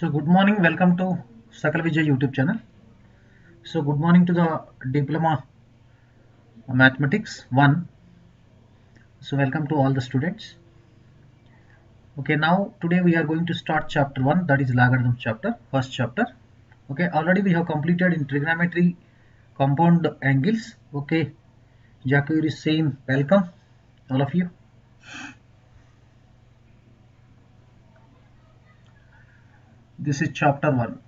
So good morning, welcome to SAKALAVIDYA YouTube channel. So good morning to the Diploma Mathematics 1. So welcome to all the students. Okay, now today we are going to start chapter 1, that is logarithm chapter, first chapter. Okay, already we have completed in trigonometry compound angles. Okay, Jacob is saying welcome all of you. This is chapter 1.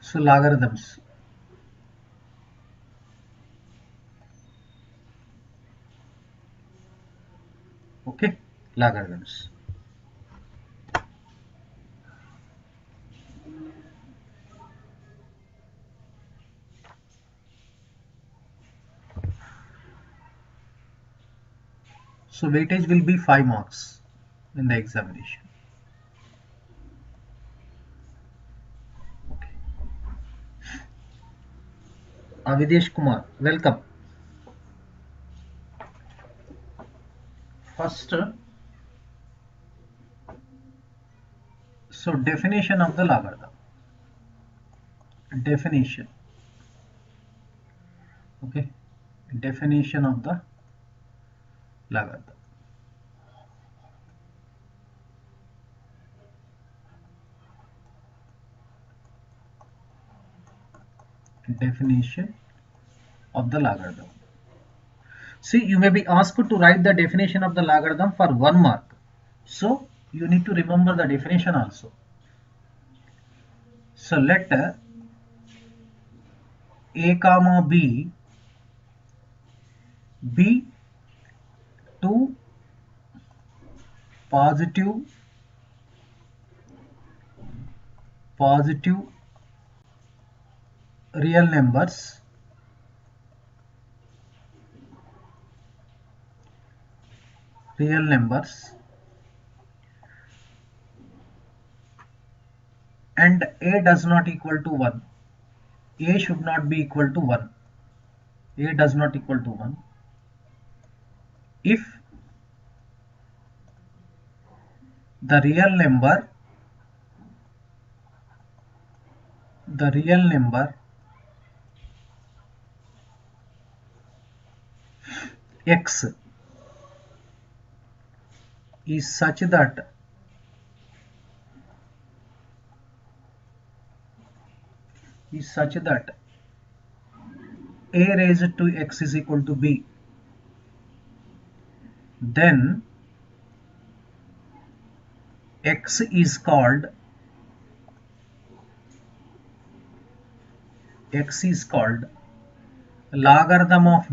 So logarithms. Okay, logarithms. So weightage will be 5 marks in the examination. Okay. Avidesh Kumar, welcome. First, so definition of the logarithm. Definition. Okay. Definition of the logarithm. Definition of the logarithm. See, you may be asked to write the definition of the logarithm for 1 mark. So, you need to remember the definition also. So, let a comma b be two positive real numbers and a does not equal to 1. A should not be equal to 1. A does not equal to 1 if the real number x is such that a raised to x is equal to b, then x is called logarithm of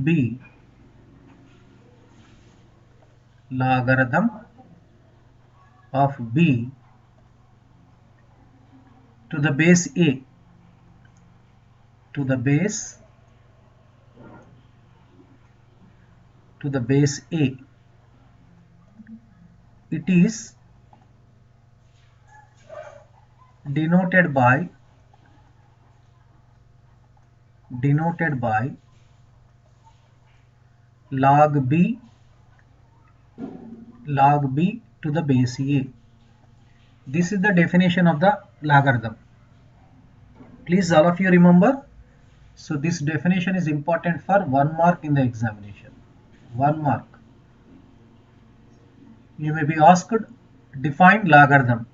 b to the base a to the base a. It is denoted by log b to the base a. This is the definition of the logarithm. Please all of you remember. So this definition is important for 1 mark in the examination. 1 mark. You may be asked define logarithm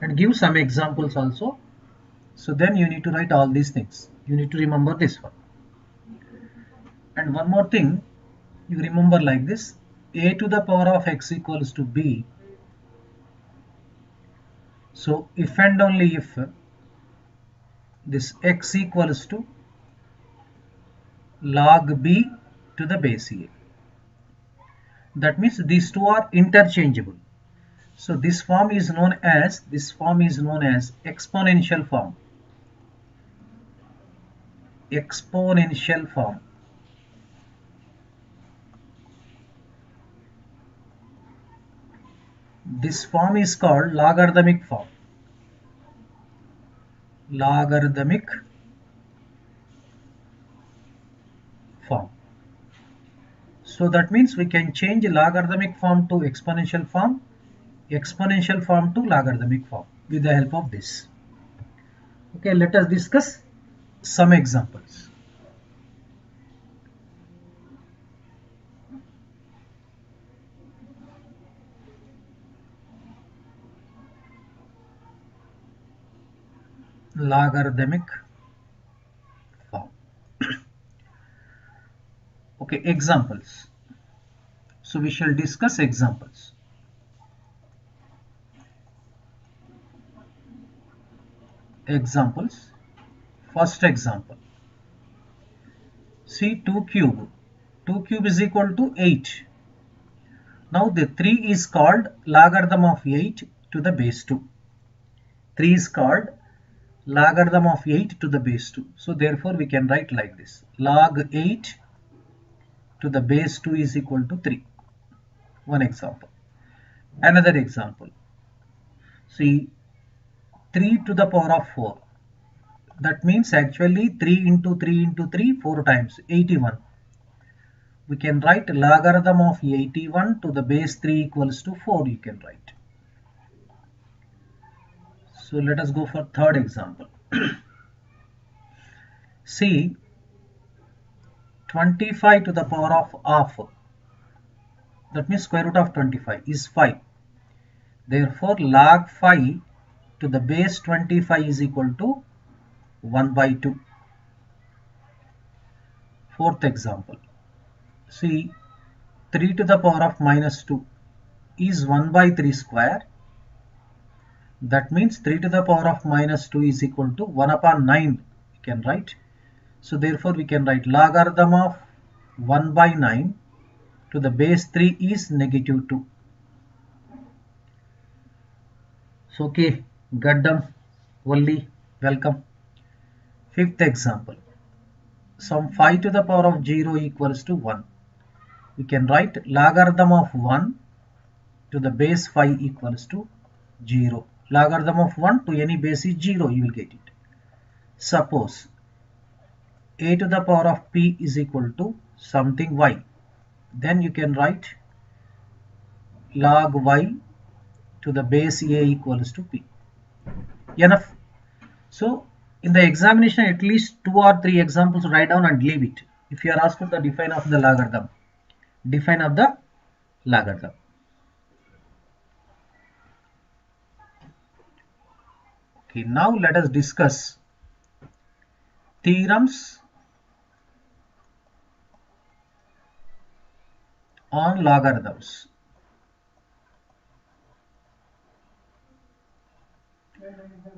and give some examples also. So then you need to write all these things. You need to remember this one. And one more thing, you remember like this: a to the power of x equals to b. So if and only if this x equals to log b to the base a. That means these two are interchangeable. So this form is known as exponential form. This form is called logarithmic form. So that means we can change logarithmic form to exponential form to logarithmic form with the help of this. Okay, let us discuss some examples. Logarithmic form. Okay, examples. So we shall discuss examples. Examples. First example. See 2 cube. 2 cube is equal to 8. Now the 3 is called logarithm of 8 to the base 2. 3 is called logarithm of 8 to the base 2. So therefore we can write like this. Log 8 to the base 2 is equal to 3. One example. Another example. See 3 to the power of 4. That means actually 3 into 3 into 3 4 times 81. We can write logarithm of 81 to the base 3 equals to 4 you can write. So let us go for third example. See 25 to the power of half. That means square root of 25 is 5. Therefore log 5 to the base 25 is equal to 1 by 2. Fourth example. See 3 to the power of minus 2 is 1 by 3 square. That means 3 to the power of minus 2 is equal to 1 upon 9 we can write. So therefore we can write logarithm of 1 by 9 to the base 3 is negative 2. So okay, Gaddam, Valli, welcome. Fifth example. Some 5 to the power of 0 equals to 1. We can write logarithm of 1 to the base 5 equals to 0. Logarithm of 1 to any base is 0, you will get it. Suppose a to the power of p is equal to something y. Then you can write log y to the base a equals to p. Enough. So in the examination at least 2 or 3 examples write down and leave it. If you are asked for the define of the logarithm. Define of the logarithm. Okay, now let us discuss theorems on logarithms.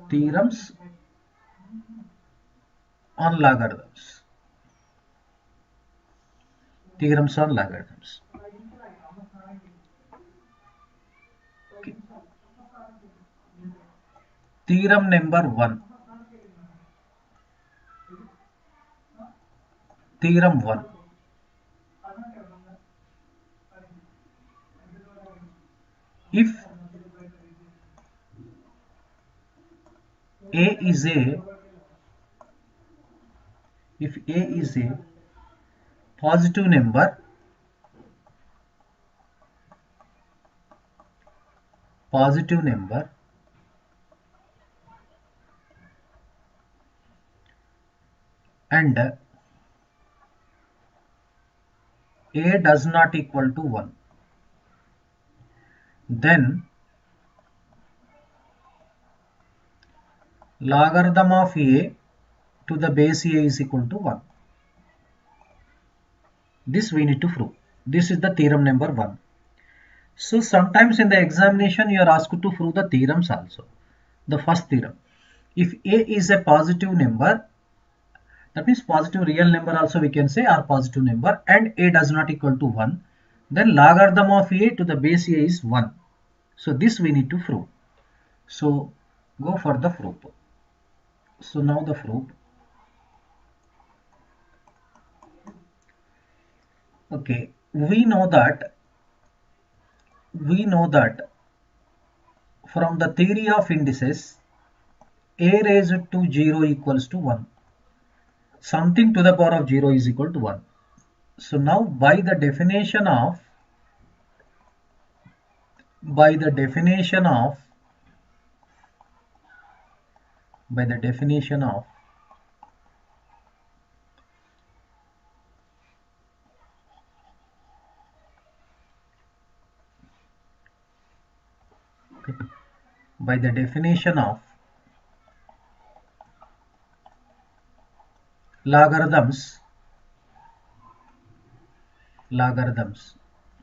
Theorems on logarithms. Theorems on logarithms. Okay. Theorem number 1. Theorem 1. If A is a positive number and a does not equal to 1, then logarithm of a to the base a is equal to 1. This we need to prove. This is the theorem number 1. So sometimes in the examination you are asked to prove the theorems also. The first theorem. If a is a positive number, that means positive real number also we can say, or positive number, and a does not equal to 1, then logarithm of a to the base a is 1. So this we need to prove. So go for the proof. So now the proof. Okay, we know that from the theory of indices, a raised to 0 equals to 1. Something to the power of 0 is equal to 1. So now by the definition of by the definition of okay, by the definition of logarithms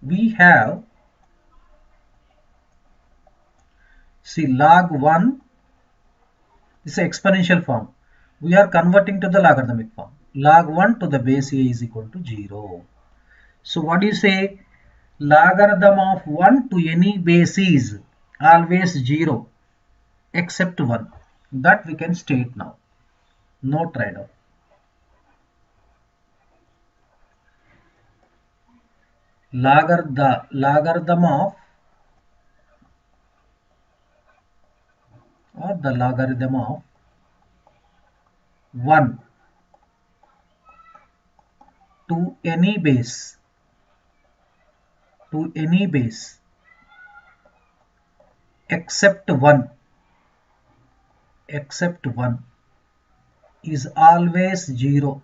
we have, see, log 1 is an exponential form. We are converting to the logarithmic form. Log 1 to the base a is equal to 0. So what do you say? Logarithm of 1 to any base is always 0 except 1. That we can state now. No trade-off. Logarithm of the logarithm of 1 to any base except 1 is always 0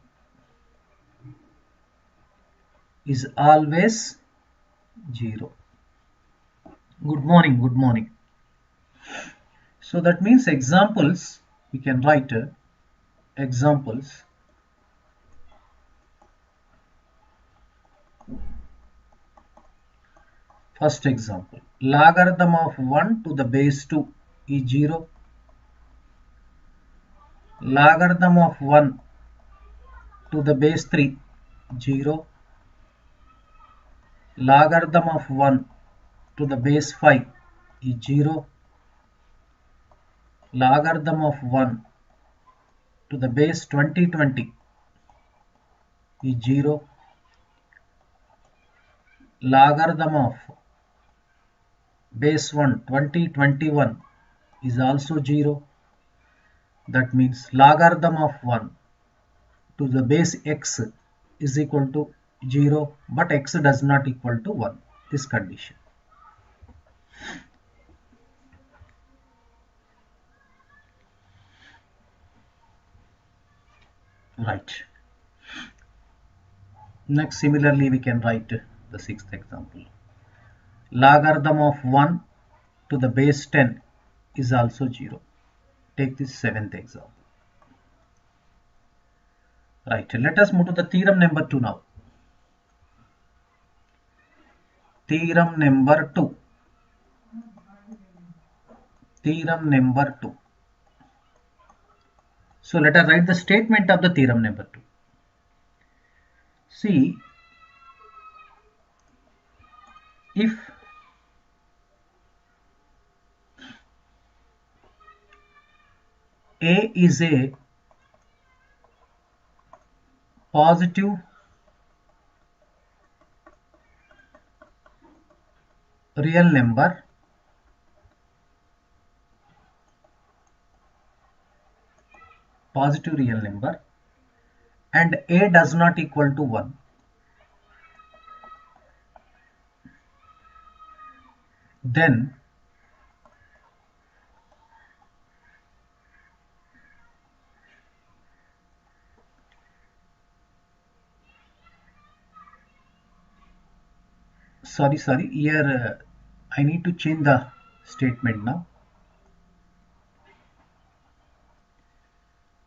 Good morning. So that means examples, we can write examples. First example, logarithm of 1 to the base 2 is 0. Logarithm of 1 to the base 3, 0. Logarithm of 1 to the base 5 is 0. Logarithm of 1 to the base 20 is 0. Logarithm of base 1 20 is also 0. That means logarithm of 1 to the base x is equal to 0, but x does not equal to 1. This condition. Right. Next, similarly, we can write the sixth example. Logarithm of 1 to the base 10 is also 0. Take this seventh example. Right. Let us move to the theorem number 2 now. Theorem number 2. So let us write the statement of the theorem number 2. See, if A is a positive real number and A does not equal to 1, then sorry here I need to change the statement now.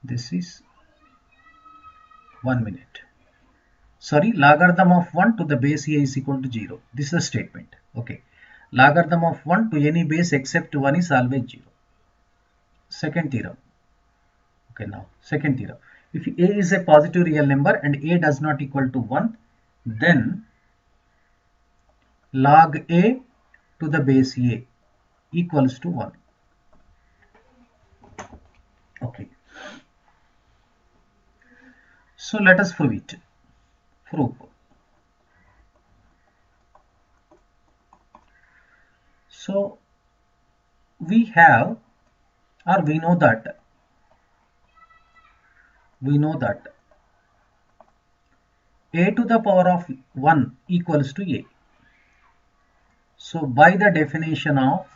This is 1 minute. Sorry, logarithm of 1 to the base a is equal to 0. This is a statement. Okay. Logarithm of 1 to any base except 1 is always 0. Second theorem. Okay, now second theorem. If a is a positive real number and a does not equal to 1, then log a to the base a equals to 1. Okay. So let us prove it. So we have, or we know that a to the power of 1 equals to a. So by the definition of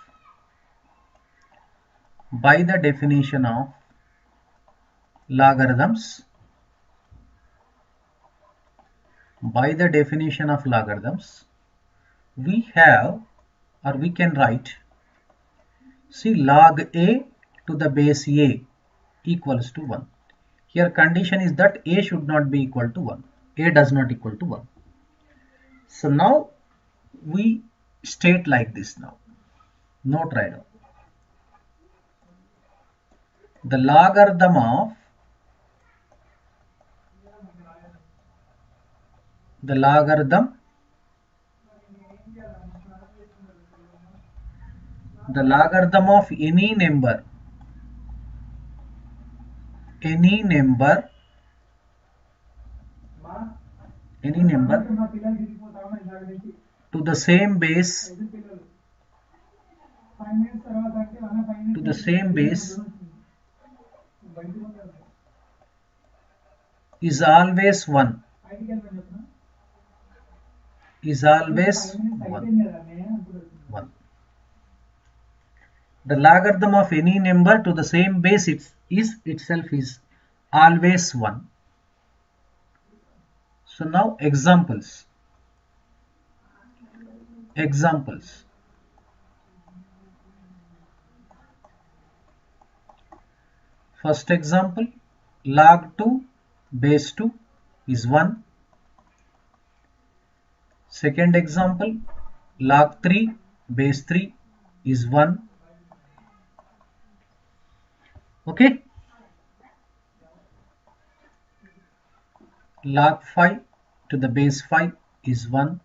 logarithms, we have, or we can write, see, log a to the base a equals to 1. Here condition is that a should not be equal to 1. A does not equal to 1. So now we state like this now. Note right now. The logarithm of any number to the same base is always 1. The logarithm of any number to the same base itself is always 1. So now examples. First example, log 2 base 2 is 1. Second example, log 3 base 3 is 1. Okay. Log 5 to the base 5 is 1.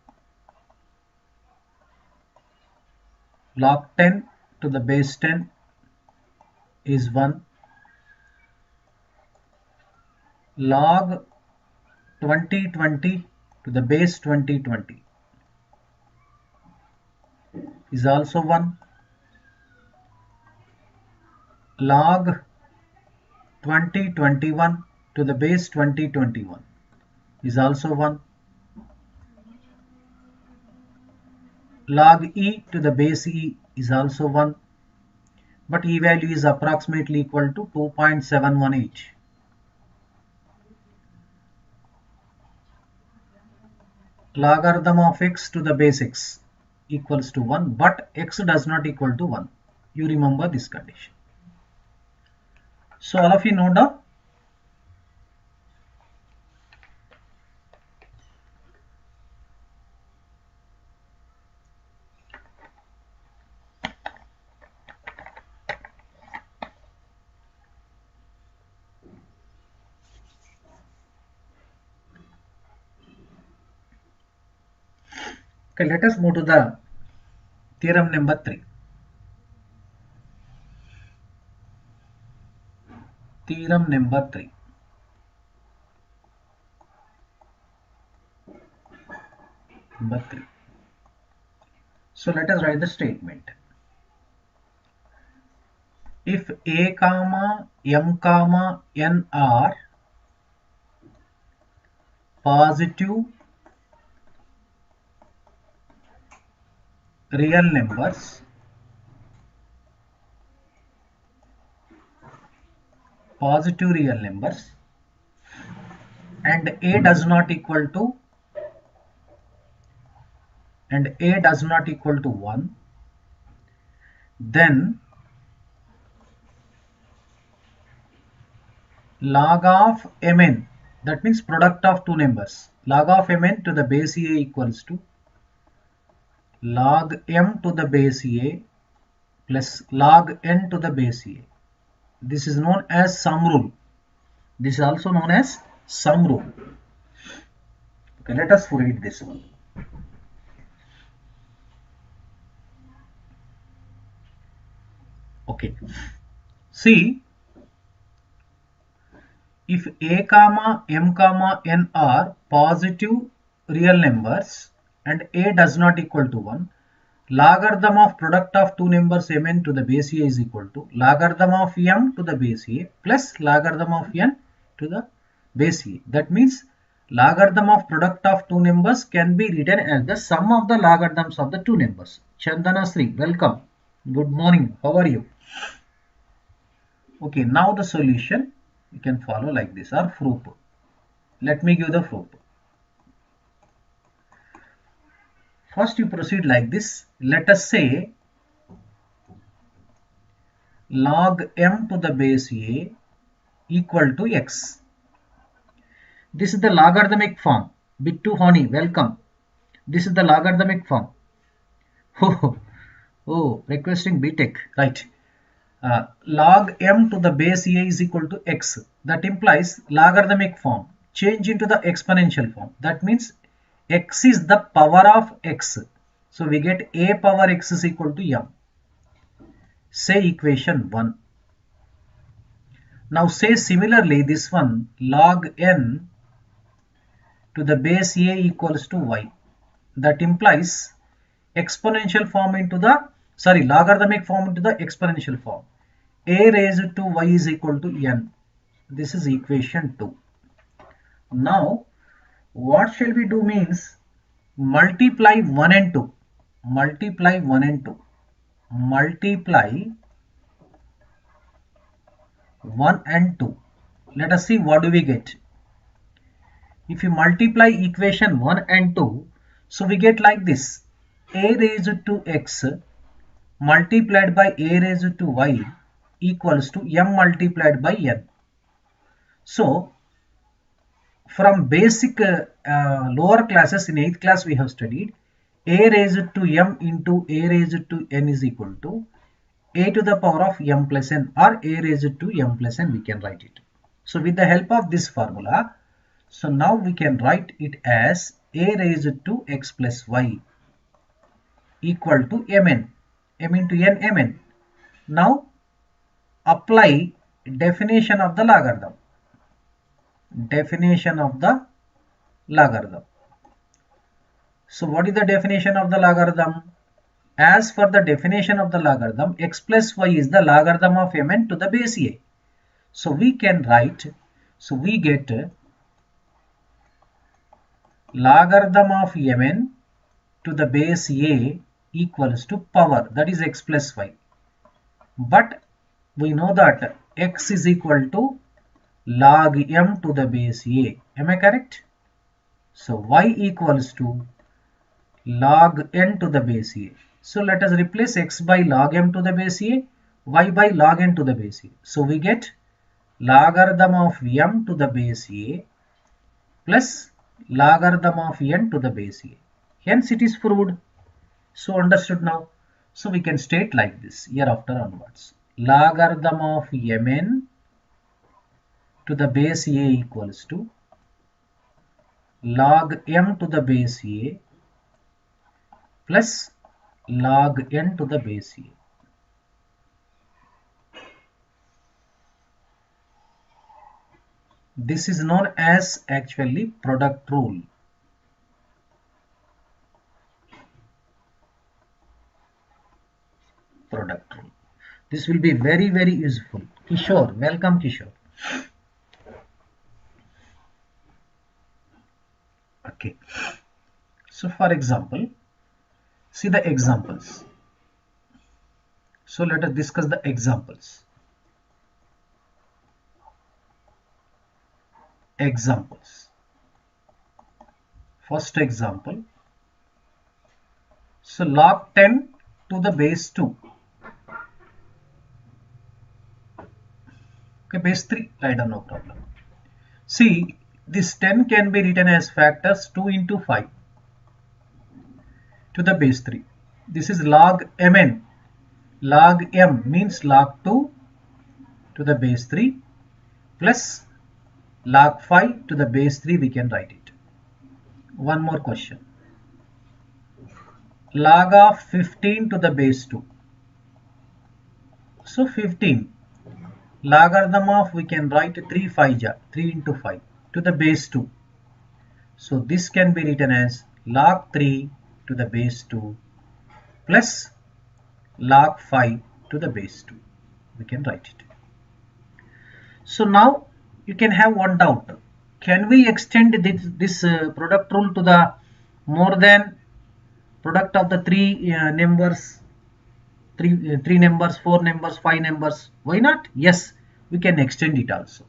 Log 10 to the base 10 is 1. Log 2020 to the base 2020 is also 1. Log 2021 to the base 2021 is also 1. Log e to the base e is also 1, but e value is approximately equal to 2.718. Logarithm of x to the base x equals to 1, but x does not equal to 1. You remember this condition. So all of you note down. Okay, let us move to the theorem number 3. Theorem number 3. So let us write the statement. If a comma m comma n are positive real numbers, and a does not equal to 1, then log of mn, that means product of two numbers, log of mn to the base a equals to log m to the base a plus log n to the base a. This is known as sum rule. This is also known as sum rule. Okay, let us read this one. Okay, see, if a comma m comma n are positive real numbers and a does not equal to 1, logarithm of product of two numbers mn to the base a is equal to logarithm of m to the base a plus logarithm of n to the base a. That means Logarithm of product of two numbers can be written as the sum of the logarithms of the two numbers. Chandana Sri, welcome. Good morning. How are you? Okay, now the solution you can follow like this or proof. Let me give the proof. First you proceed like this. Let us say log m to the base a equal to x. This is the logarithmic form. Bittu Honey, welcome. This is the logarithmic form. Oh, requesting BTech, right. Log m to the base a is equal to x. That implies logarithmic form. Change into the exponential form. That means x is the power of x. So we get a power x is equal to m. Say equation 1. Now say similarly this one, log n to the base a equals to y. That implies exponential form into the, logarithmic form into the exponential form. A raised to y is equal to n. This is equation 2. Now what shall we do means multiply 1 and 2. Multiply 1 and 2. Multiply 1 and 2. Let us see what do we get. If you multiply equation 1 and 2, so we get like this. A raised to x multiplied by a raised to y equals to m multiplied by n. So from basic lower classes in 8th class we have studied a raised to m into a raised to n is equal to a to the power of m plus n, or a raised to m plus n we can write it. So with the help of this formula, so now we can write it as a raised to x plus y equal to mn, m into n mn. Now apply definition of the logarithm. Definition of the logarithm. So what is the definition of the logarithm? As for the definition of the logarithm, x plus y is the logarithm of mn to the base a. So we can write, so we get logarithm of mn to the base a equals to power, that is x plus y. But we know that x is equal to log m to the base a. Am I correct? So y equals to log n to the base a. So let us replace x by log m to the base a, y by log n to the base a. So we get logarithm of m to the base a plus logarithm of n to the base a. Hence it is proved. So understood now. So we can state like this hereafter onwards. Logarithm of mn to the base a equals to log m to the base a plus log n to the base a. This is known as actually product rule. Product rule. This will be very, very useful. Kishore, welcome Kishore. Okay. So for example, see the examples. So let us discuss the examples. Examples. First example. So log 10 to the base 2. Okay, base 3, write down, no problem. See, this 10 can be written as factors 2 into 5 to the base 3. This is log mn. Log m means log 2 to the base 3 plus log 5 to the base 3, we can write it. One more question. Log of 15 to the base 2. So 15. Logarithm of, we can write 3 5 ja, 3 into 5 to the base 2. So this can be written as log 3 to the base 2 plus log 5 to the base 2. We can write it. So now you can have one doubt. Can we extend this product rule to the more than product of the three numbers, three numbers, four numbers, five numbers? Why not? Yes, we can extend it also.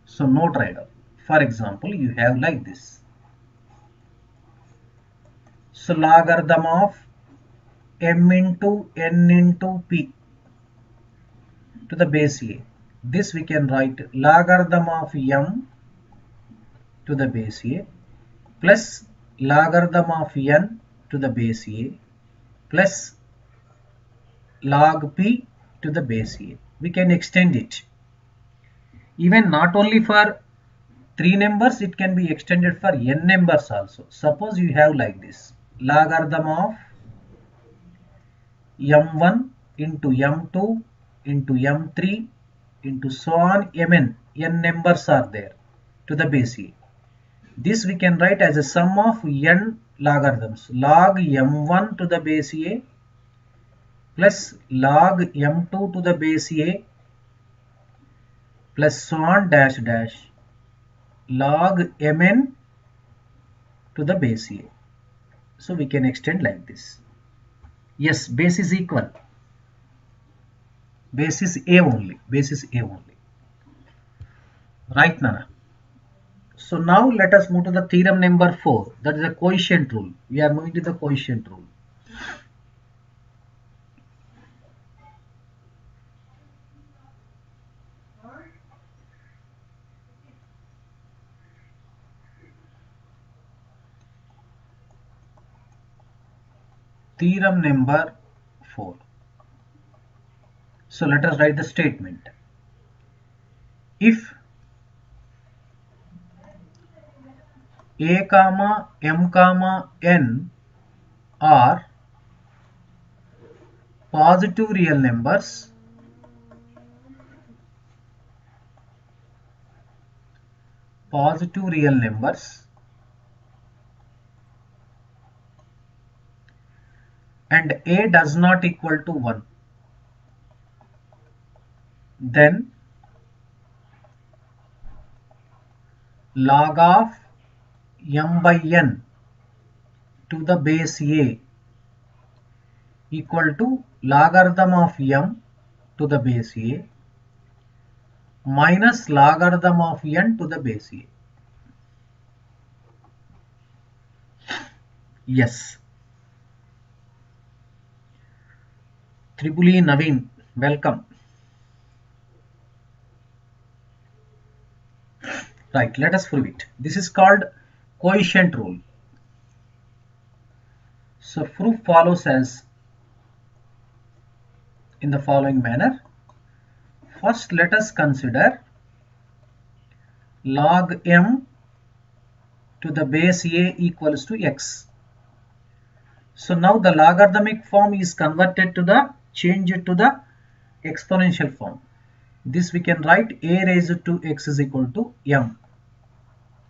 So no trade-off. For example, you have like this. So logarithm of m into n into p to the base a. This we can write logarithm of m to the base a plus logarithm of n to the base a plus log p to the base a. We can extend it. Even not only for three numbers, it can be extended for n numbers also. Suppose you have like this logarithm of m1 into m2 into m3 into so on mn. N numbers are there to the base a. This we can write as a sum of n logarithms. Log m1 to the base a plus log m2 to the base a plus so on dash dash log mn to the base a. So we can extend like this. Yes, base is equal. Base is a only. Base is a only. Right, Nana? So now let us move to the theorem number 4. That is the quotient rule. We are moving to the quotient rule. Theorem number 4. So let us write the statement. If a comma m comma n are positive real numbers, and a does not equal to 1, then log of m by n to the base a equal to logarithm of m to the base a minus logarithm of n to the base a. Yes. Tribuli Naveen, welcome. Right, let us prove it. This is called quotient rule. So proof follows as in the following manner. First, let us consider log m to the base a equals to x. So now the logarithmic form is converted to the changed to the exponential form. This we can write a raised to x is equal to m.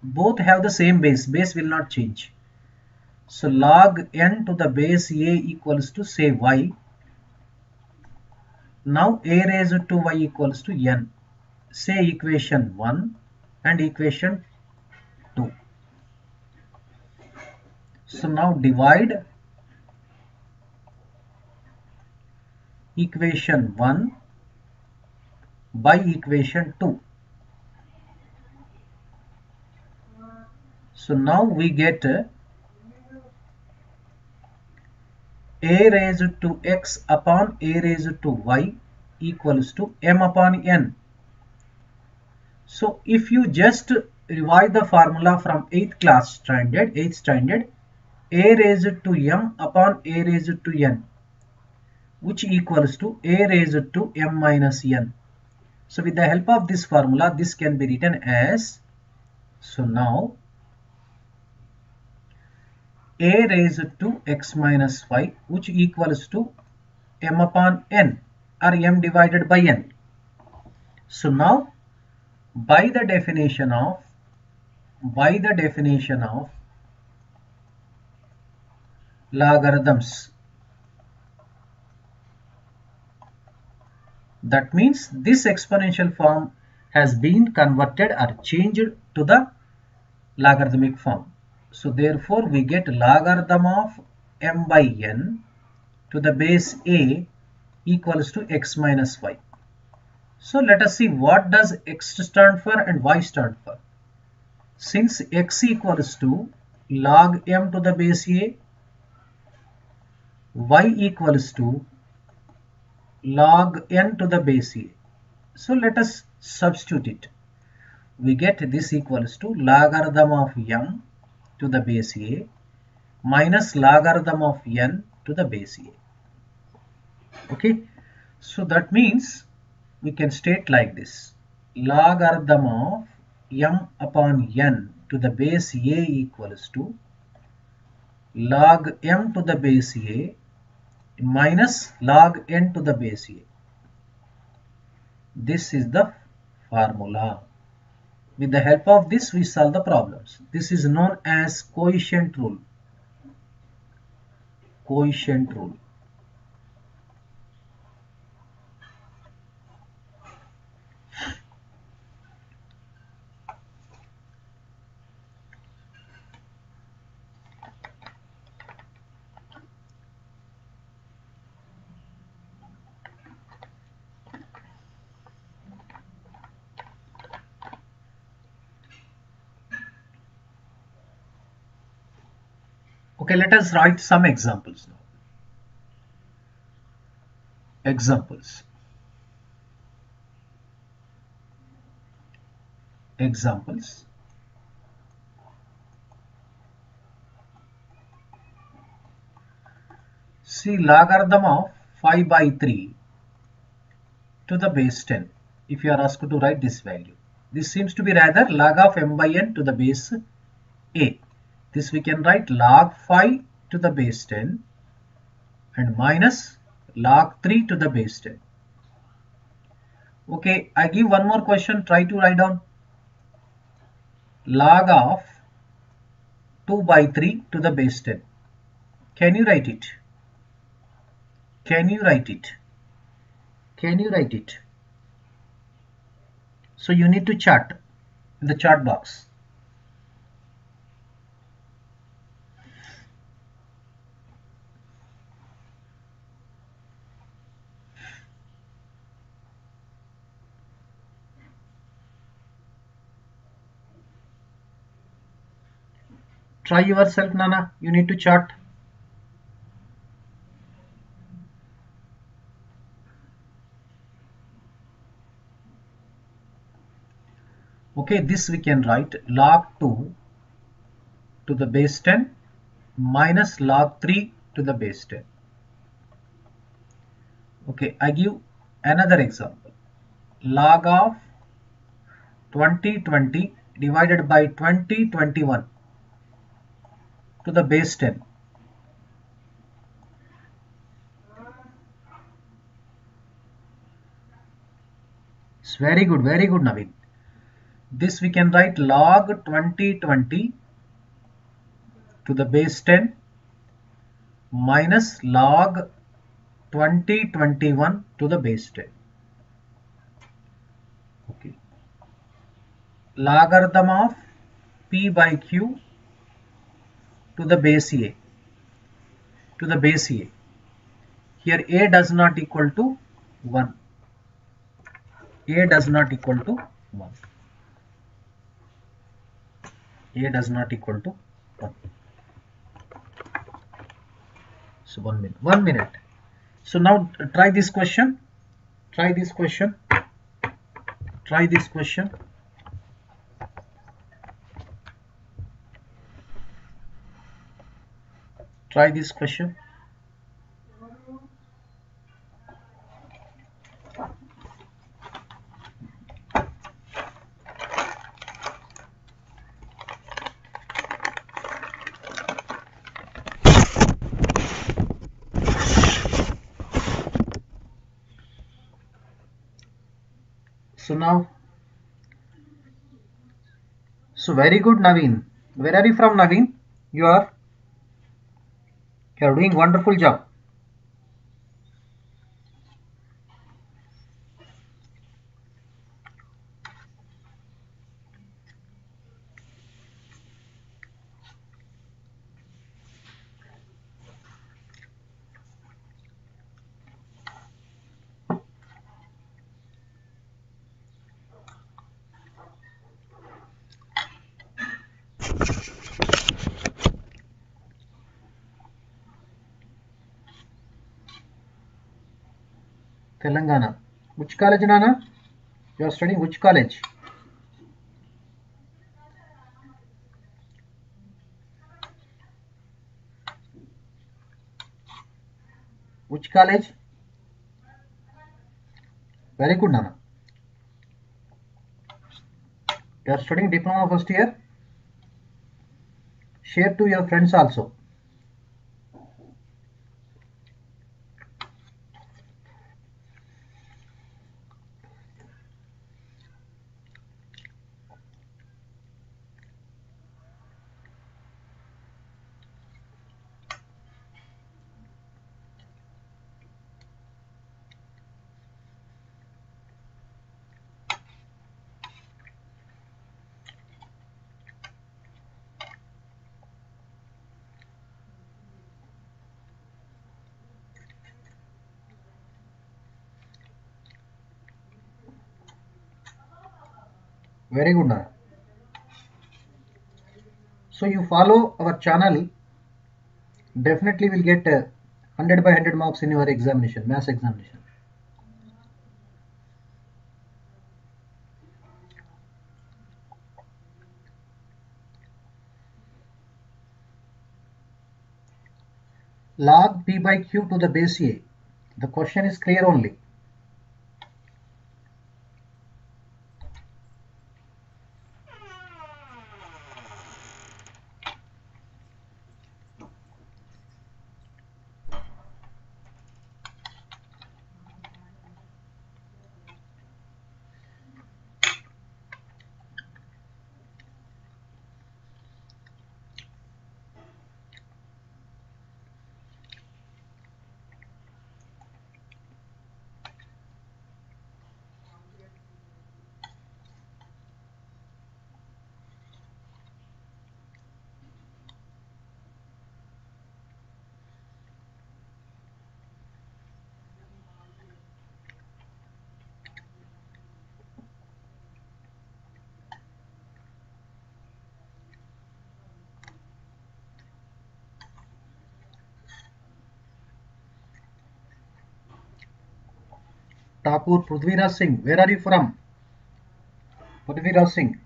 Both have the same base. Base will not change. So log n to the base a equals to say y. Now a raised to y equals to n. Say equation 1 and equation 2. So now divide equation 1 by equation 2. So now we get a raised to x upon a raised to y equals to m upon n. So if you just revise the formula from 8th standard, a raised to m upon a raised to n, which equals to a raised to m minus n. So with the help of this formula, this can be written as, so now a raised to x minus y, which equals to m upon n, or m divided by n. So now by the definition of logarithms, that means this exponential form has been converted or changed to the logarithmic form. So therefore we get logarithm of m by n to the base a equals to x minus y. So let us see what does x stand for and y stand for. Since x equals to log m to the base a, y equals to log n to the base a. So let us substitute it. We get this equals to logarithm of m to the base a minus logarithm of n to the base a. Okay, so that means we can state like this: logarithm of m upon n to the base a equals to log m to the base a minus log n to the base a. This is the formula. With the help of this we solve the problems. This is known as quotient rule. Quotient rule. Okay, let us write some examples now. Examples. Examples. See, logarithm of 5 by 3 to the base 10. If you are asked to write this value, this seems to be rather log of m by n to the base a. This we can write log 5 to the base 10 and minus log 3 to the base 10. Okay, I give one more question. Try to write down log of 2 by 3 to the base 10. Can you write it? Can you write it? Can you write it? So you need to chart in the chart box. Try yourself, Nana. You need to chart. Okay, this we can write log 2 to the base 10 minus log 3 to the base 10. Okay, I give another example. Log of 2020 divided by 2021 to the base 10. It's very good, Naveen. This we can write log 2020 to the base 10 minus log 2021 to the base 10. Okay. Logarithm of p by q to the base a. To the base a. Here a does not equal to 1. A does not equal to 1. A does not equal to 1. So 1 minute. 1 minute. So now try this question. Try this question. Try this question. Try this question. So now, so very good, Naveen. Where are you from, Naveen? You are doing wonderful job. Telangana. Which college, Nana? You are studying which college? Which college? Very good, Nana. You are studying diploma first year. Share to your friends also. Very good, Nana. So you follow our channel, definitely will get 100 by 100 marks in your examination, maths examination. Log p by q to the base a. The question is clear only. Thakur Prithviraj Singh, where are you from? Prithviraj Singh.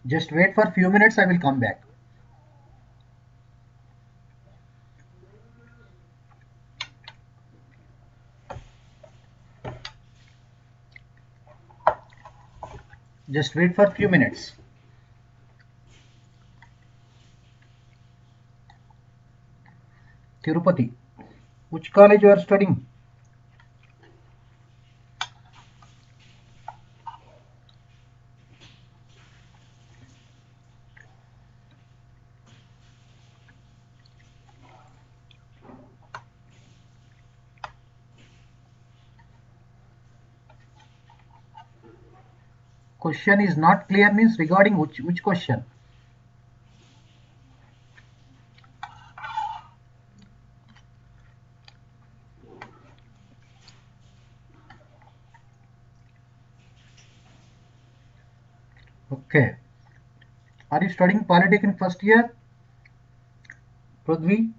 Just wait for few minutes, I will come back. Just wait for few minutes. Tirupati. Which college you are studying? Question is not clear means regarding which question? Okay. Are you studying politics in first year? Prithvi?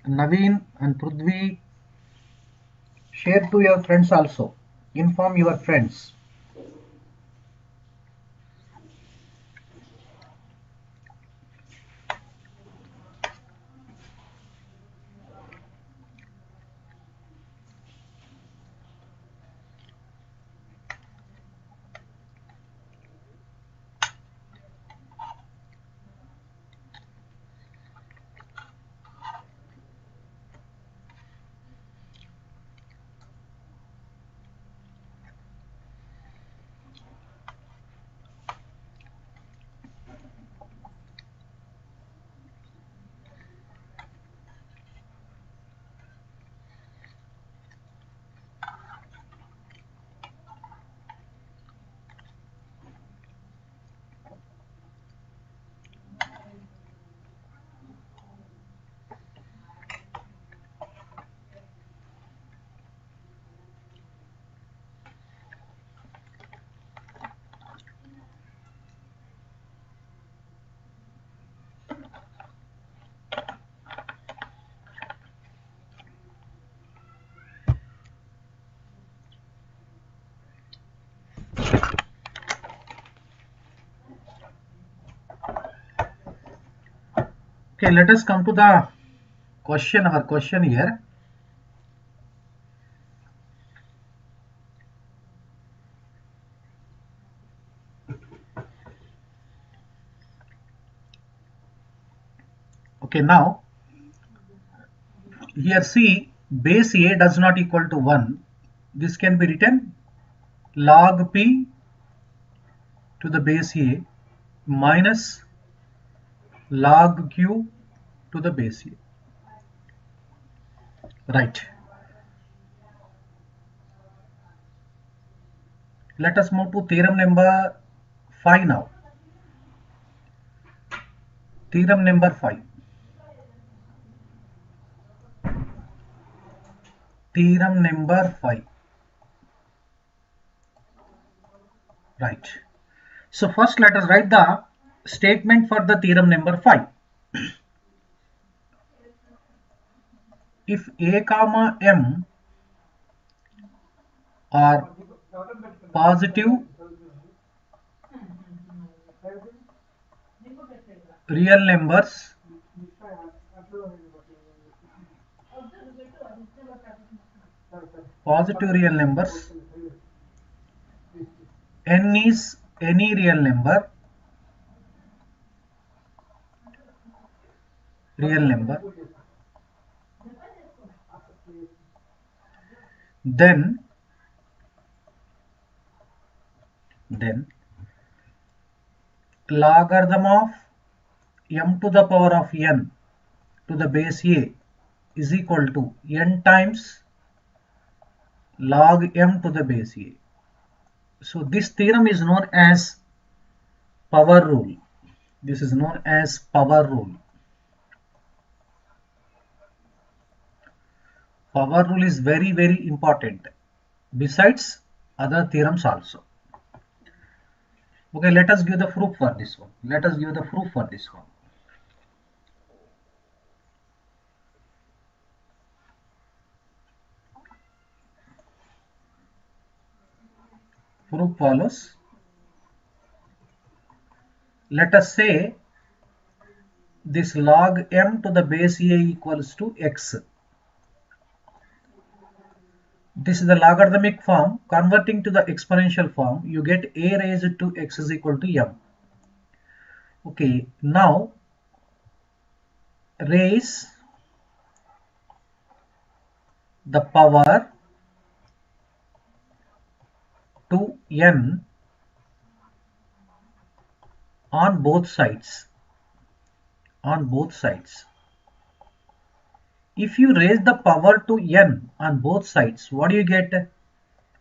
Naveen and Prithvi, share to your friends also. Inform your friends. Okay, let us come to the question, our question here. Okay, now here see, base a does not equal to 1. This can be written log p to the base a minus log q to the base a. Right. Let us move to theorem number 5 now. Theorem number 5. Theorem number 5. Right. So first let us write the statement for the theorem number 5. If a comma m are positive real numbers, n is any real number, then logarithm of m to the power of n to the base a is equal to n times log m to the base a. So this theorem is known as power rule. This is known as power rule. Power rule is very, very important besides other theorems also. Okay, let us give the proof for this one. Proof follows. Let us say this log m to the base a equals to x. This is the logarithmic form. Converting to the exponential form, you get a raised to x is equal to m. Okay, now raise the power to n on both sides. If you raise the power to n on both sides, what do you get?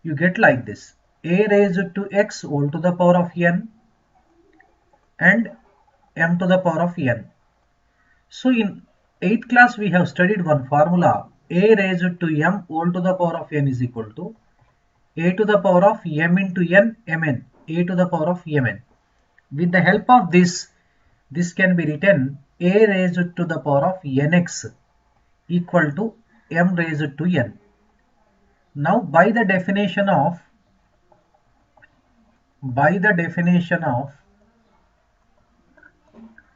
You get like this: a raised to x whole to the power of n and m to the power of n. So in 8th class we have studied one formula: a raised to m whole to the power of n is equal to a to the power of m into n mn, a to the power of mn. With the help of this can be written a raised to the power of nx equal to m raised to n. Now by the definition of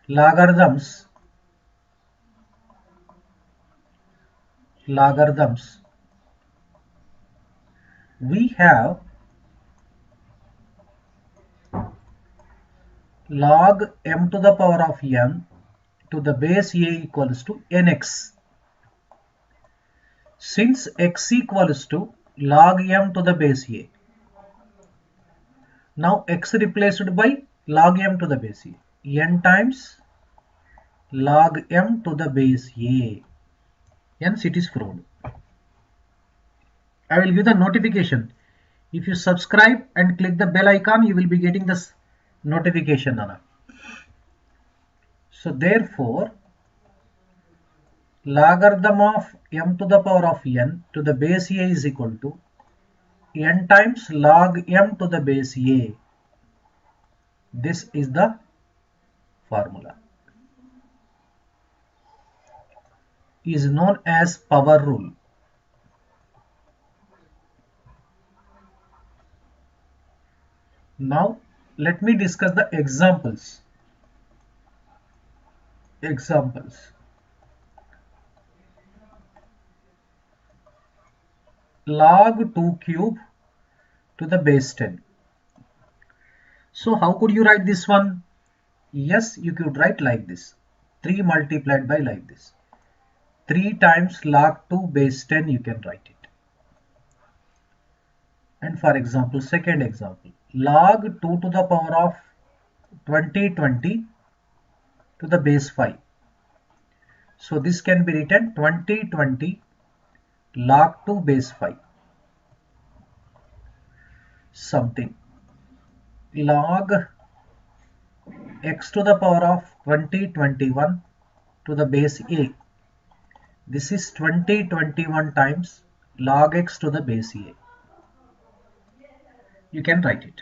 logarithms, we have log m to the power of n to the base a equals to nx. Since x equals to log m to the base a, now x replaced by log m to the base a, n times log m to the base a. Hence it is proved. I will give the notification. If you subscribe and click the bell icon, you will be getting this notification. So therefore, logarithm of m to the power of n to the base a is equal to n times log m to the base a. This is the formula. Is known as power rule. Now let me discuss the examples. Examples. Log 2 cube to the base 10. So how could you write this one? Yes, you could write like this. 3 multiplied by like this. 3 times log 2 base 10 you can write it. And for example, second example, log 2 to the power of 2020 to the base 5. So this can be written 2020 log 2 base 5. Something. Log x to the power of 2021 to the base a. This is 2021 times log x to the base a. You can write it.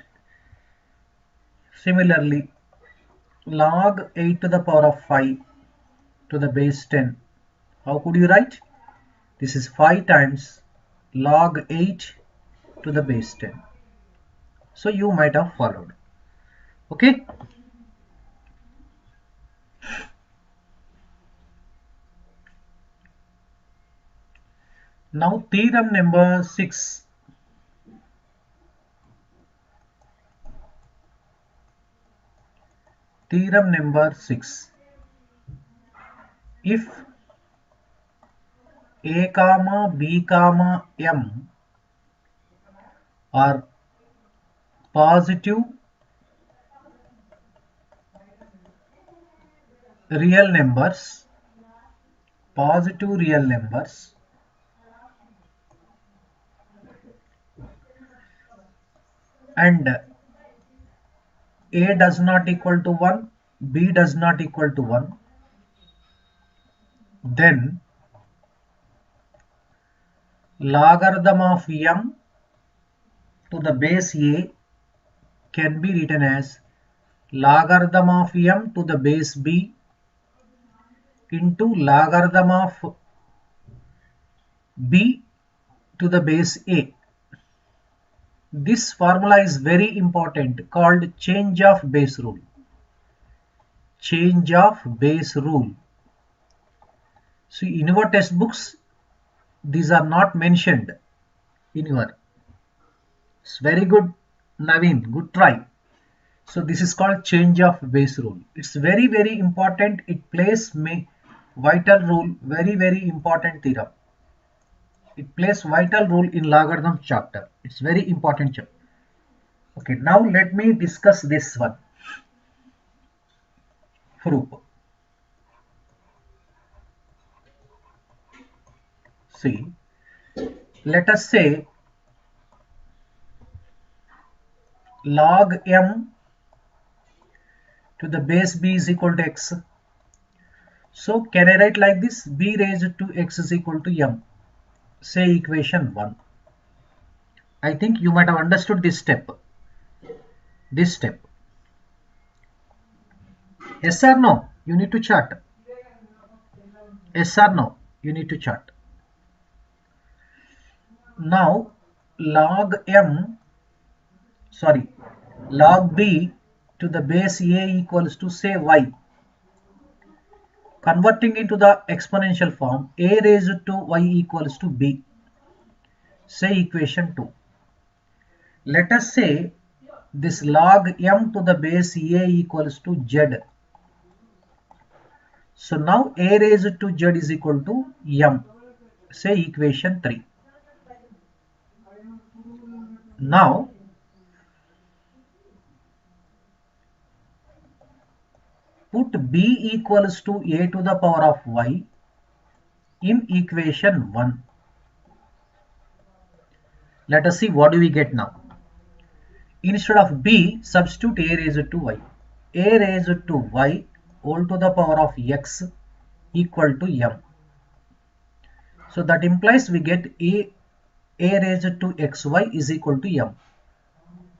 Similarly, log 8 to the power of 5 to the base 10. How could you write? This is 5 times log 8 to the base 10. So you might have followed. Okay. Now theorem number 6. Theorem number 6. If a comma b comma m are positive real numbers, and a does not equal to 1, b does not equal to 1, then logarithm of m to the base a can be written as logarithm of m to the base b into logarithm of b to the base a. This formula is very important, called change of base rule. Change of base rule. See, in your textbooks, these are not mentioned in your. It's very good, Naveen. Good try. So this is called change of base rule. It's very, very important. It plays vital role. Very, very important theorem. It plays vital role in logarithm chapter. It's very important chapter. Okay, now let me discuss this one. Proof. See, let us say log m to the base b is equal to x. So can I write like this? B raised to x is equal to m. Say equation 1. I think you might have understood this step. Yes or no? You need to chart. Yes or no? You need to chart. Now log b to the base a equals to say y. Converting into the exponential form, a raised to y equals to b. Say equation 2. Let us say this log m to the base a equals to z. So now a raised to z is equal to m. Say equation 3. Now put b equals to a to the power of y in equation 1. Let us see what do we get now. Instead of b, substitute a raised to y. A raised to y whole to the power of x equal to m. So that implies we get a raised to xy is equal to m.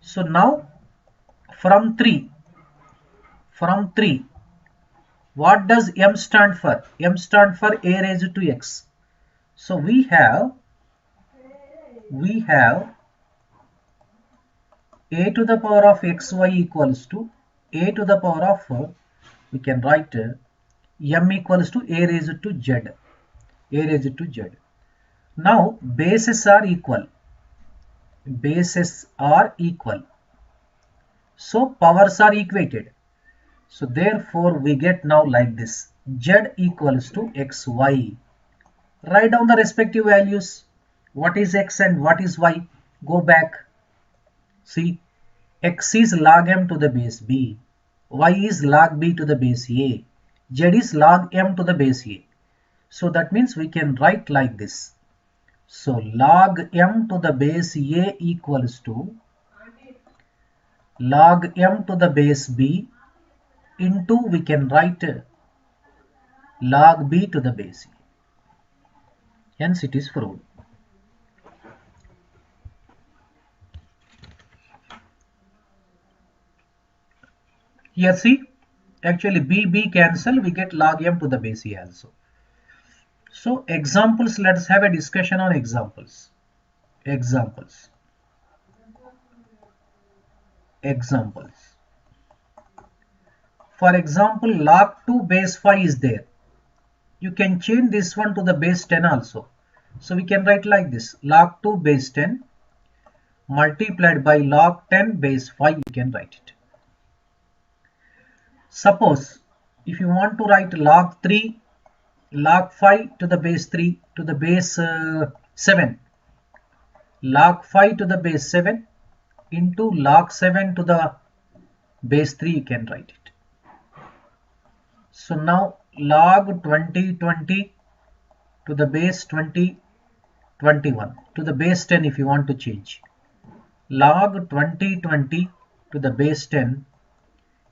So now from 3, what does m stand for? M stand for a raised to x. So we have a to the power of xy equals to a to the power of, we can write m equals to a raised to z, a raised to z. Now bases are equal, bases are equal, so powers are equated. So therefore we get now like this, z equals to xy. Write down the respective values. What is x and what is y? Go back. See, x is log m to the base b, y is log b to the base a, z is log m to the base a. So that means we can write like this. So log m to the base a equals to log m to the base b into, we can write log b to the base a. Hence it is proved. Here see, actually b cancel, we get log m to the base a also. So examples, let's have a discussion on examples. Examples. For example, log 2 base 5 is there. You can change this one to the base 10 also. So we can write like this, log 2 base 10 multiplied by log 10 base 5, you can write it. Suppose if you want to write log 3, log 5 to the base 3 to the base 7, log 5 to the base 7 into log 7 to the base 3, you can write it. So now log 20 to the base 20 21 to the base 10, if you want to change, log 20 to the base 10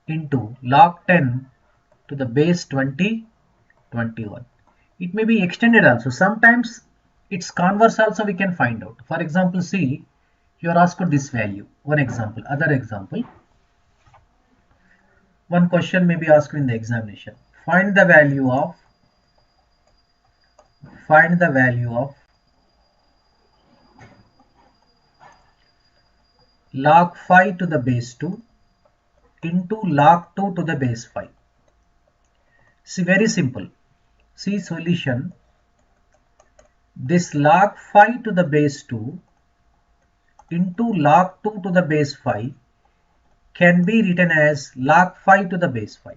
into log 10 to the base 20 21. It may be extended also. Sometimes its converse also we can find out. For example, see, you are asked this value. One example. Other example. One question may be asked in the examination. Find the value of log 5 to the base 2 into log 2 to the base 5. See, very simple. See solution. This log 5 to the base 2 into log 2 to the base 5 can be written as log 5 to the base 5.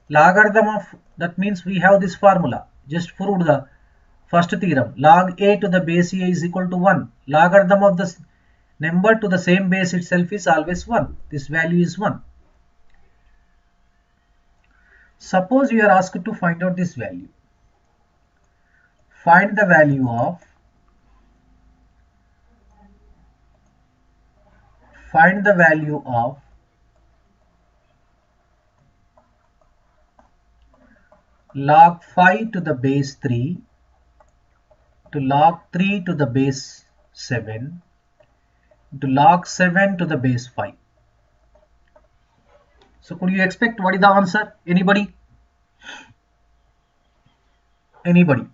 Logarithm of, that means we have this formula. Just proved the first theorem. Log a to the base a is equal to 1. Logarithm of the number to the same base itself is always 1. This value is 1. Suppose you are asked to find out this value. Find the value of log 5 to the base 3 to log 3 to the base 7 to log 7 to the base 5. So could you expect what is the answer? Anybody? Anybody?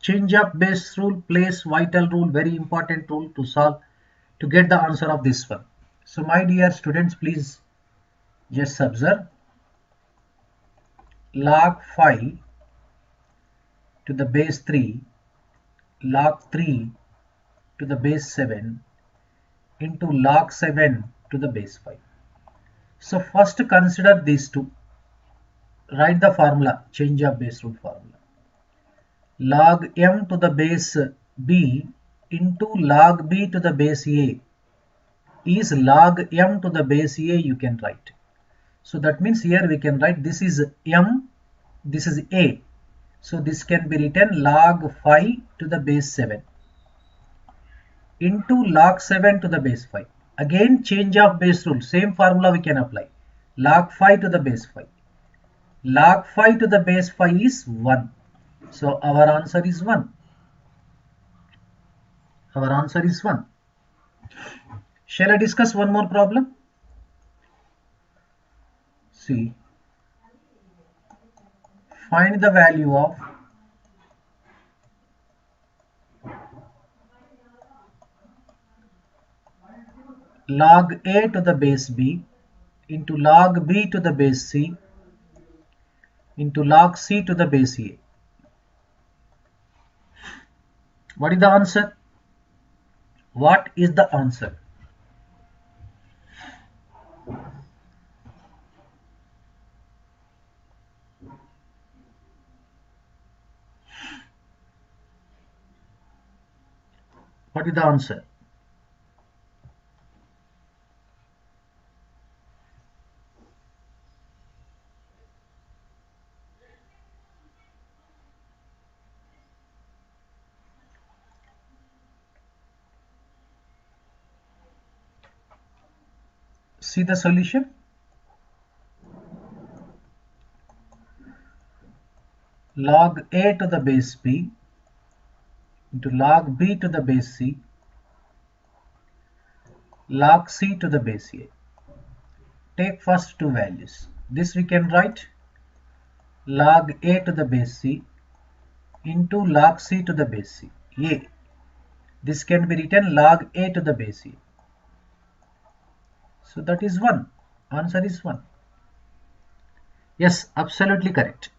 Change of base rule plays vital role, very important role to solve, to get the answer of this one. So my dear students, please just observe. Log 5 to the base 3, log 3 to the base 7 into log 7 to the base 5. So first consider these two. Write the formula, change of base rule formula. Log m to the base b into log b to the base a is log m to the base a, you can write. So that means here we can write this is m, this is a. So this can be written log 5 to the base 7 into log 7 to the base 5. Again change of base rule, same formula we can apply. Log 5 to the base 5. Log 5 to the base 5 is 1. So our answer is 1. Our answer is 1. Shall I discuss one more problem? See, find the value of log a to the base b into log b to the base c into log c to the base a. What is the answer? What is the answer? What is the answer? See the solution. Log a to the base b into log b to the base c log c to the base a. Take first two values. This we can write log a to the base c into log c to the base c. A. This can be written log a to the base a. So that is 1. Answer is 1. Yes, absolutely correct.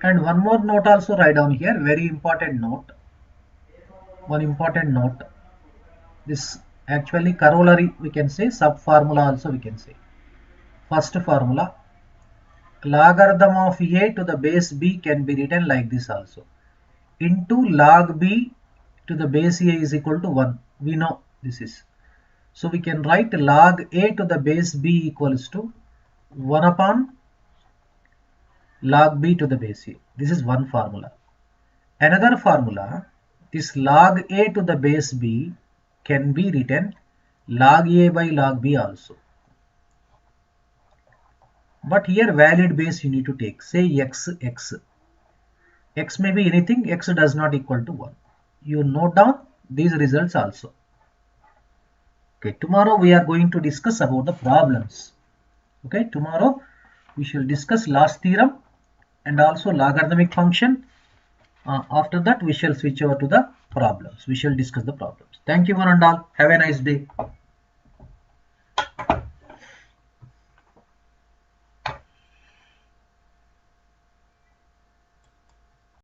And one more note also write down here, very important note. One important note. This actually corollary we can say, sub formula also we can say. First formula, logarithm of a to the base b can be written like this also. Into log b to the base a is equal to 1. We know this is. So we can write log a to the base b equals to 1 upon log b to the base a. This is one formula. Another formula, this log a to the base b can be written log a by log b also. But here valid base you need to take, say x. X may be anything, x does not equal to 1. You note down these results also. Okay, tomorrow we are going to discuss about the problems. Okay, tomorrow we shall discuss last theorem and also logarithmic function. After that we shall switch over to the problems. We shall discuss the problems. Thank you one and all. Have a nice day.